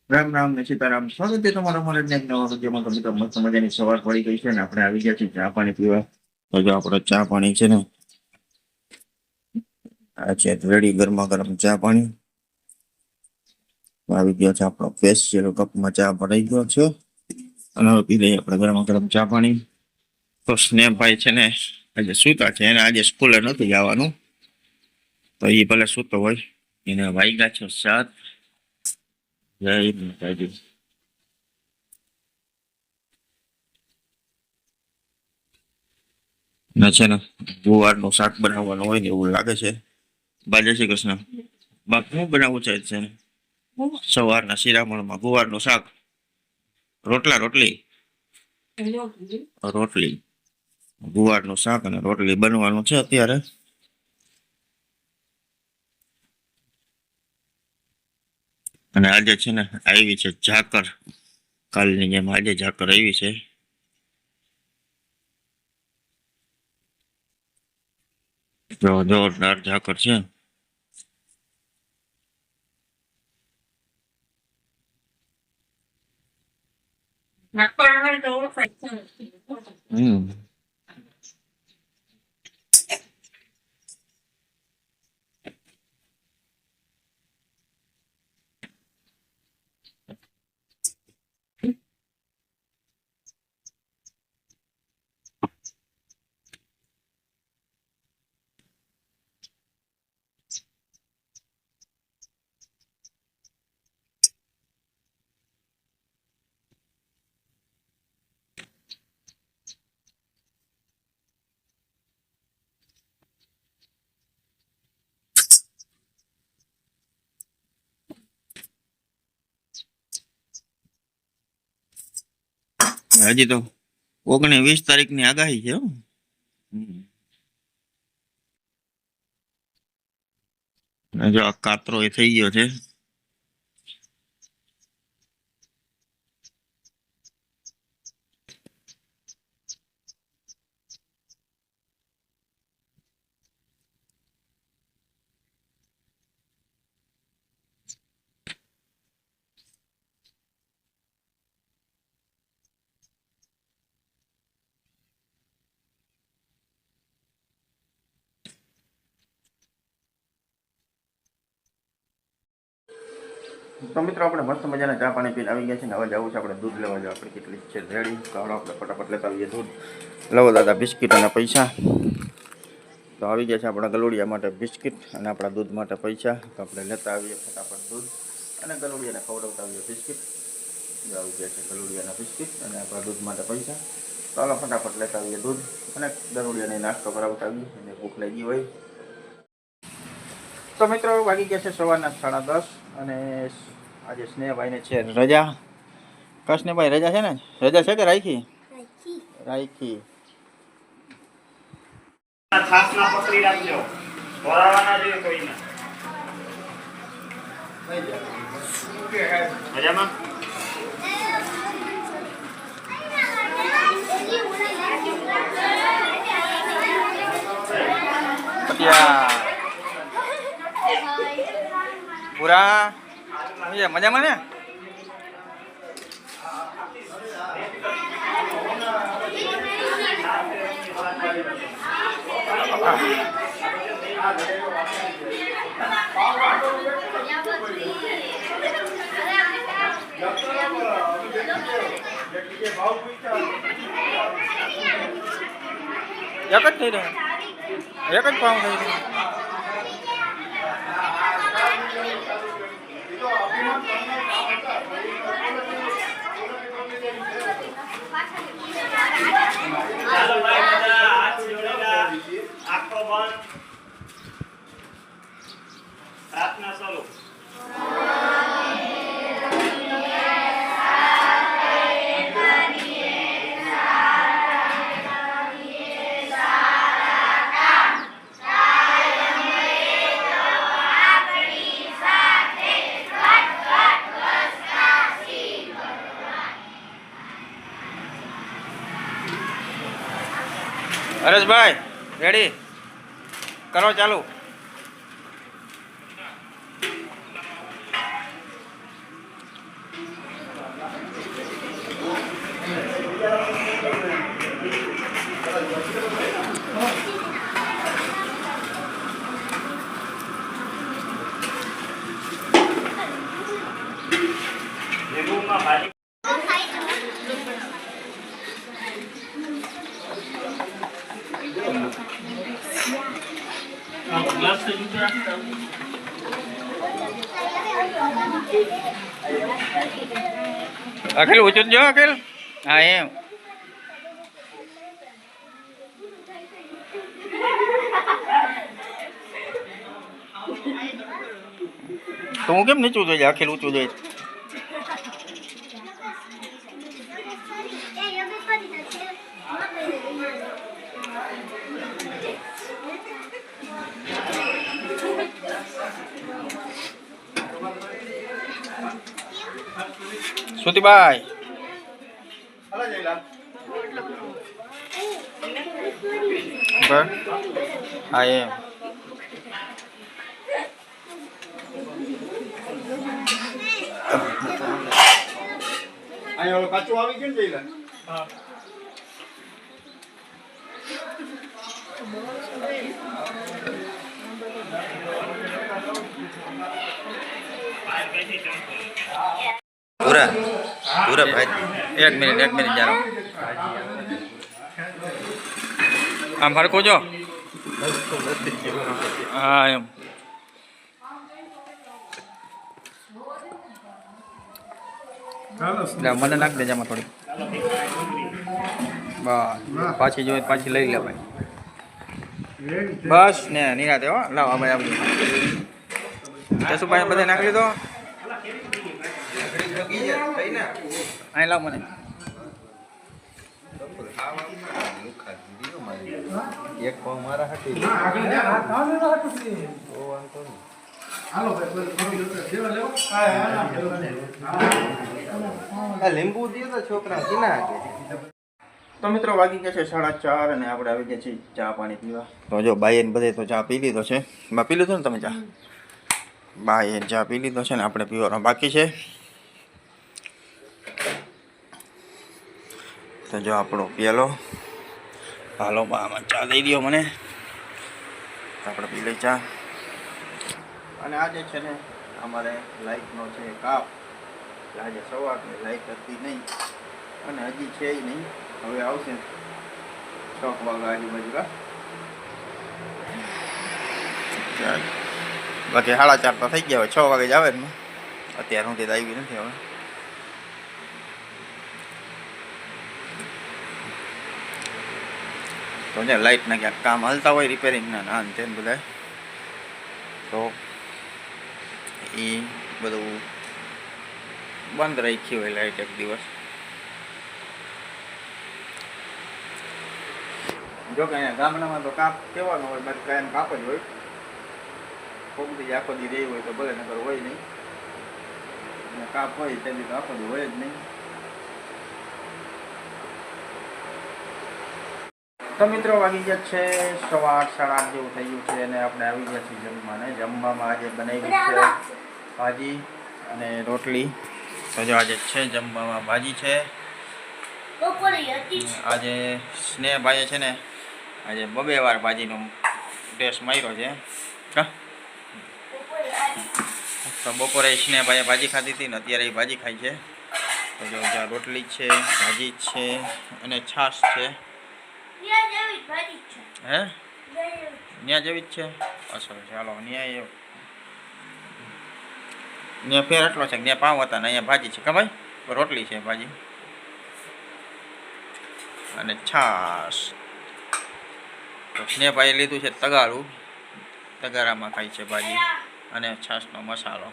રામ રામ ને સીતારામ. સ્વાગત છે તમારા અમારા આજના એક નવા વિડીયોમાં. તો મિત્રો મસ્ત મજાની સવાર પડી ગઈ છે ને આપણે આવી ગયા છીએ ચા પાણી પીવા. તો જો આપણે ચા પાણી છે ને આ છે રેડી, ગરમા ગરમ ચા પાણી આવી ગયો છે. આપણો સ્પેશિયલ કપમાં ચા ભરાઈ ગયો છે અને હવે પી લઈએ આપણે ગરમા ગરમ ચા પાણી. તો સ્નેહભાઈ છે ને આજે સૂતા છે, એને આજે સ્કૂલે નથી જવાનું, તો એ ભલે સૂતો હોય. એને વાગ્યા છે 7. જય માતાજી. ના છે ને ગુવારનું શાક બનાવવાનું હોય ને એવું લાગે છે. બાજે શ્રી કૃષ્ણ. બાપ શું બનાવવું છે ને સવારના શિરામણમાં ગુવારનું શાક, રોટલા રોટલી રોટલી ગુવારનું શાક અને રોટલી બનવાનું છે અત્યારે. અને આજે છે ને આવી છે ઝાકર, કાલની જેમ આજે ઝાકર આવી છે. જોરદાર ઝાકર છે. હમ હજી તો 19-20 તારીખની આગાહી છે હો. જો આ કાતરો એ થઈ ગયો છે. તો મિત્રો આપણે મસ્ત મજાના ચા પાણી પીને આવી ગયા છે ને હવે જવું છે આપણે દૂધ લેવા. જાવ આપણે કેટલી છે રેડી, કાઢો આપણે ફટાફટ લેતા આવીએ દૂધ. લવો દાદા બિસ્કિટ અને પૈસા. તો આવી ગયા છે આપણા ગલુડિયા માટે બિસ્કિટ અને આપણા દૂધ માટે પૈસા. તો આપણે લેતા આવીએ ફટાફટ દૂધ અને ગલુડિયાને ખવડાવતા આવીએ બિસ્કિટ. જો આવી ગયા છે ગલુડિયાના બિસ્કિટ અને આપણા દૂધ માટે પૈસા. તો હાલો ફટાફટ લેતા આવીએ દૂધ અને ગલુડિયાને નાસ્તો કરાવતા આવીએ અને ભૂખ લાગી હોય. તો મિત્રો વાગી ગયા છે સવારના 10:30 અને આજે સ્નેહભાઈને છે રજા. કૃષ્ણભાઈ રજા છે ને? રજા છે કે રાખી? રાખી. છાસના પકડી રાખજો, ભરાવાના જોઈએ કોઈને. મજામાં? પૂરા મજામાં ને? એક જ થઈ રહ્યો, એક જ પાઉં થઈ રહ્યું. ચાલો ભાઈ બધા હાથ જોડેલા, આંખો બંધ, પ્રાર્થના ચાલુ. હરેશભાઈ રેડી કરો, ચાલુ. અખિલ ઊંચું જો અખિલ. હા એમ. તો હું કેમ નીચું જોઈએ? અખિલ ઊંચું જોઈએ. શ્રુતિભાઈ હા એમ. અહીંયા કાચું આવી ગયું ને જઈલા. હા. પૂરા પૂરા ભાઈ 1 મિનિટ જાઓ. આમ ફરકો જો. હા એમ. મને નાખ દેજો આમાં થોડી. બસ પાછી જોઈએ પાછી લઈ લે ભાઈ. બસ ને નિરાતે હો. લાવ આ ભાઈ આપણે જસુભાઈ બધે નાખી લીધો. અહીં લાવ મને. એક પાવ મારા હાથી. લીંબુ દે તો છોકરા કિના. તો મિત્રો વાગી ગયા છે 4:30 અને આપણે આવી ગયા છીએ ચા પાણી પીવા. તો જો બાઈએ બધે તો ચા પી લીધો છે. પી લીધો ને તમે ચા? બાઈએ ચા પી લીધો છે ને આપણે પીવાનો બાકી છે. તો જો આપણો પેલો હાલો આમાં ચા દઈ દો મને. આપણે પી લઈ ચા. અને આજે છે ને અમારે લાઇટનો છે કાપ. આજે સવારની લાઇટ હતી નહીં અને હજી છે નહીં. હવે આવશે 6 વાગ્યા આજુબાજુ. બાકી 4:30 તો થઈ ગયા. હવે 6 વાગે જ આવે ને. અત્યાર સુધી તો આવી નથી હવે. તો ને લાઇટના ક્યાંક કામ હાલતા હોય રિપેરિંગના ના તે બધા, તો એ બધું બંધ રાખી હોય લાઇટ એક દિવસ. જો કે અહીંયા ગામડામાં તો કાપ કહેવાનો હોય, બાકી કાયમ કાપ જ હોય. કોકથી આખો દી રહી હોય તો ભલે, નગર હોય નહીં. અને કાપ હોય તેની તો આખો દી હોય જ નહીં. તો મિત્રો વાગી ગયા છે 8:30 જેવું થઈ ગયું છે અને આપણે આવી ગયા છીએ જમવાને. જમવામાં આજે બનાવી છે ભાજી અને રોટલી. તો જો આજે છે જમવામાં ભાજી છે. આજે સ્નેહભાઈએ છે ને આજે 2 વાર ભાજીનો ટેસ્ટ માર્યો છે. તો બપોરે સ્નેહભાઈએ ભાજી ખાધી હતી ને અત્યારે એ ભાજી ખાઈ છે. તો જો જ્યાં રોટલી છે, ભાજી છે અને છાશ છે. હે ન્યા જેવી જ છે. અસર ચાલો ન્યા ફેર એટલો છે. ત્યાં પાવ હતા ને અહીંયા ભાજી છે. ભાઈ રોટલી છે, ભાજી અને છાશ. તો સ્નેહભાઈએ લીધું છે તગારું. તગારામાં ખાય છે ભાજી અને છાશનો મસાલો.